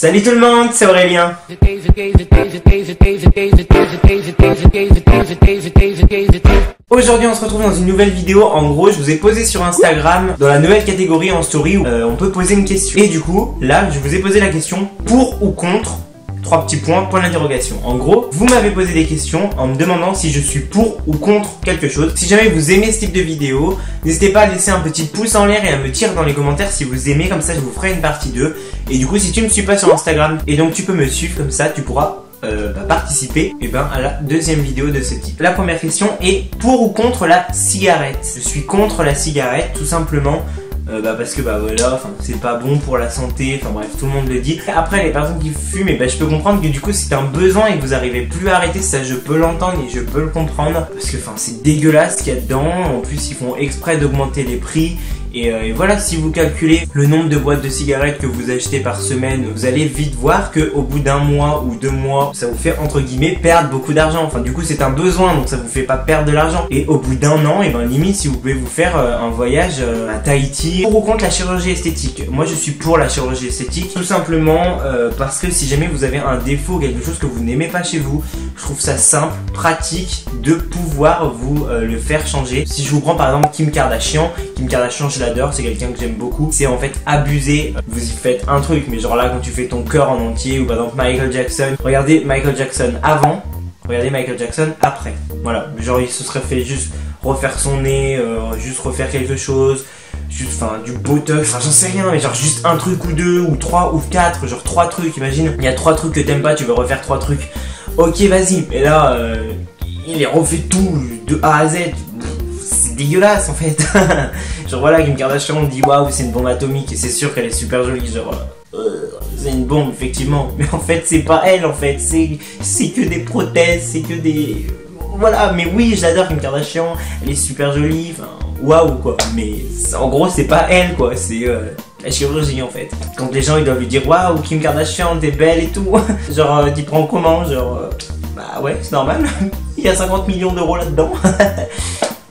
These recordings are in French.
Salut tout le monde, c'est Aurélien. Aujourd'hui on se retrouve dans une nouvelle vidéo. En gros je vous ai posé sur Instagram dans la nouvelle catégorie en story où on peut poser une question. Et du coup là je vous ai posé la question pour ou contre. 3 petits points, point d'interrogation. En gros, vous m'avez posé des questions en me demandant si je suis pour ou contre quelque chose. Si jamais vous aimez ce type de vidéo, n'hésitez pas à laisser un petit pouce en l'air et à me dire dans les commentaires si vous aimez, comme ça je vous ferai une partie 2. Et du coup, si tu me suis pas sur Instagram, et donc tu peux me suivre comme ça, tu pourras participer à la deuxième vidéo de ce type. La première question est pour ou contre la cigarette. Je suis contre la cigarette, tout simplement. Parce que voilà, c'est pas bon pour la santé, enfin bref, tout le monde le dit. Après les personnes qui fument, je peux comprendre que du coup c'est un besoin et que vous arrivez plus à arrêter, ça je peux l'entendre et je peux le comprendre. Parce que c'est dégueulasse ce qu'il y a dedans, en plus ils font exprès d'augmenter les prix. Et voilà, si vous calculez le nombre de boîtes de cigarettes que vous achetez par semaine, vous allez vite voir que au bout d'un mois ou 2 mois, ça vous fait entre guillemets perdre beaucoup d'argent. Enfin du coup c'est un besoin, donc ça vous fait pas perdre de l'argent. Et au bout d'un an, limite si vous pouvez vous faire un voyage à Tahiti. Pour ou contre la chirurgie esthétique? Moi je suis pour la chirurgie esthétique, tout simplement parce que si jamais vous avez un défaut, quelque chose que vous n'aimez pas chez vous, je trouve ça simple, pratique de pouvoir vous le faire changer. Si je vous prends par exemple Kim Kardashian, je l'adore, c'est quelqu'un que j'aime beaucoup. C'est en fait abusé. Vous y faites un truc, mais genre là quand tu fais ton cœur en entier, ou par exemple Michael Jackson. Regardez Michael Jackson avant, regardez Michael Jackson après. Voilà, genre il se serait fait juste refaire son nez, juste refaire quelque chose, juste du botox, j'en sais rien, mais genre juste un truc ou 2 ou 3 ou 4, genre 3 trucs, imagine. Il y a 3 trucs que t'aimes pas, tu veux refaire 3 trucs. Ok, vas-y. Et là, il est refait tout de A à Z. C'est dégueulasse en fait. Genre voilà, Kim Kardashian on dit waouh c'est une bombe atomique et c'est sûr qu'elle est super jolie, genre c'est une bombe effectivement, mais en fait c'est pas elle en fait, c'est que des prothèses, c'est que des... Voilà, mais oui j'adore Kim Kardashian, elle est super jolie, waouh quoi, mais en gros c'est pas elle quoi, c'est la chirurgie en fait. Quand les gens ils doivent lui dire waouh Kim Kardashian t'es belle et tout, genre t'y prends comment, genre ouais c'est normal, il y a 50 millions d'euros là-dedans.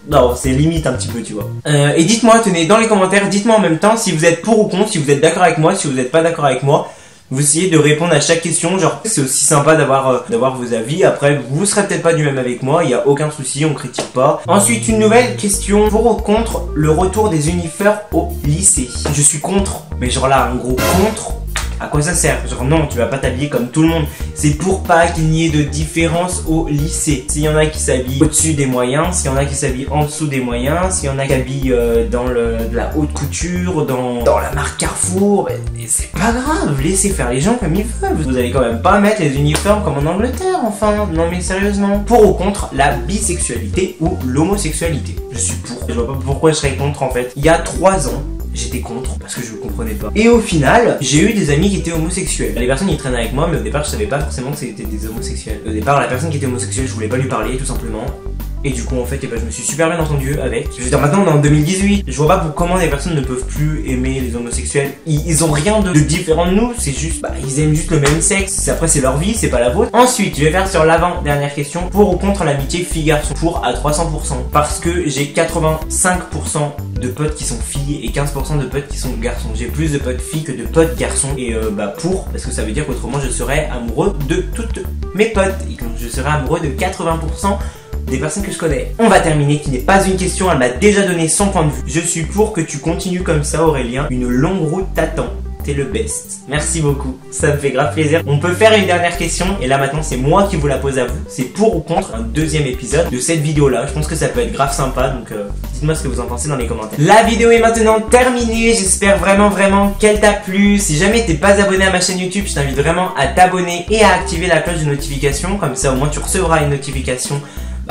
Non, c'est limite un petit peu, tu vois. Et dites-moi, tenez, dans les commentaires, dites-moi en même temps si vous êtes pour ou contre, si vous êtes d'accord avec moi, si vous n'êtes pas d'accord avec moi. Vous essayez de répondre à chaque question, genre c'est aussi sympa d'avoir vos avis. Après, vous serez peut-être pas du même avec moi, il n'y a aucun souci, on critique pas. Ensuite, une nouvelle question, pour ou contre le retour des uniformes au lycée. Je suis contre, mais genre là, en gros, contre. À quoi ça sert? Genre non, tu vas pas t'habiller comme tout le monde. C'est pour pas qu'il n'y ait de différence au lycée. S'il y en a qui s'habillent au-dessus des moyens, s'il y en a qui s'habillent en dessous des moyens, s'il y en a qui s'habillent dans de la haute couture, dans la marque Carrefour, c'est pas grave, laissez faire les gens comme ils veulent. Vous allez quand même pas mettre les uniformes comme en Angleterre, enfin. Non mais sérieusement. Pour ou contre la bisexualité ou l'homosexualité? Je suis pour. Je vois pas pourquoi je serais contre en fait. Il y a 3 ans, j'étais contre parce que je ne comprenais pas. Et au final, j'ai eu des amis qui étaient homosexuels. Les personnes ils traînaient avec moi, mais au départ je savais pas forcément que c'était des homosexuels. Au départ, la personne qui était homosexuelle, je voulais pas lui parler tout simplement. Et du coup en fait je me suis super bien entendu avec. Je veux dire maintenant on est en 2018. Je vois pas comment les personnes ne peuvent plus aimer les homosexuels. Ils ont rien de différent de nous. C'est juste ils aiment juste le même sexe. Après c'est leur vie, c'est pas la vôtre. Ensuite je vais faire sur l'avant-dernière question. Pour ou contre l'amitié fille-garçon? Pour à 300%. Parce que j'ai 85% de potes qui sont filles et 15% de potes qui sont garçons. J'ai plus de potes filles que de potes garçons. Et parce que ça veut dire qu'autrement je serais amoureux de toutes mes potes. Et donc je serais amoureux de 80% des personnes que je connais. On va terminer, qui n'est pas une question, elle m'a déjà donné son point de vue. Je suis pour que tu continues comme ça Aurélien, une longue route t'attend. T'es le best. Merci beaucoup, ça me fait grave plaisir. On peut faire une dernière question, et là maintenant c'est moi qui vous la pose à vous. C'est pour ou contre un deuxième épisode de cette vidéo là. Je pense que ça peut être grave sympa, donc dites-moi ce que vous en pensez dans les commentaires. La vidéo est maintenant terminée, j'espère vraiment qu'elle t'a plu. Si jamais t'es pas abonné à ma chaîne YouTube, je t'invite vraiment à t'abonner et à activer la cloche de notification. Comme ça au moins tu recevras une notification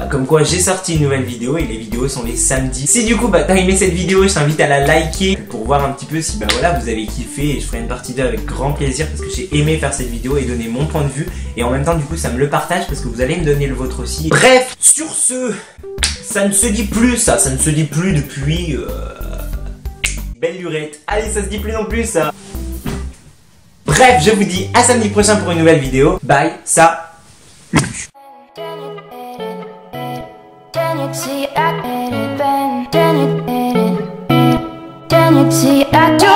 comme quoi j'ai sorti une nouvelle vidéo, et les vidéos sont les samedis. Si du coup t'as aimé cette vidéo, je t'invite à la liker pour voir un petit peu si vous avez kiffé, et je ferai une partie 2 avec grand plaisir parce que j'ai aimé faire cette vidéo et donner mon point de vue, et en même temps du coup ça me le partage parce que vous allez me donner le vôtre aussi. Bref, sur ce, ça ne se dit plus ça ne se dit plus depuis belle lurette. Allez, ça se dit plus non plus ça. Bref, je vous dis à samedi prochain pour une nouvelle vidéo. Bye, ça. See, I do.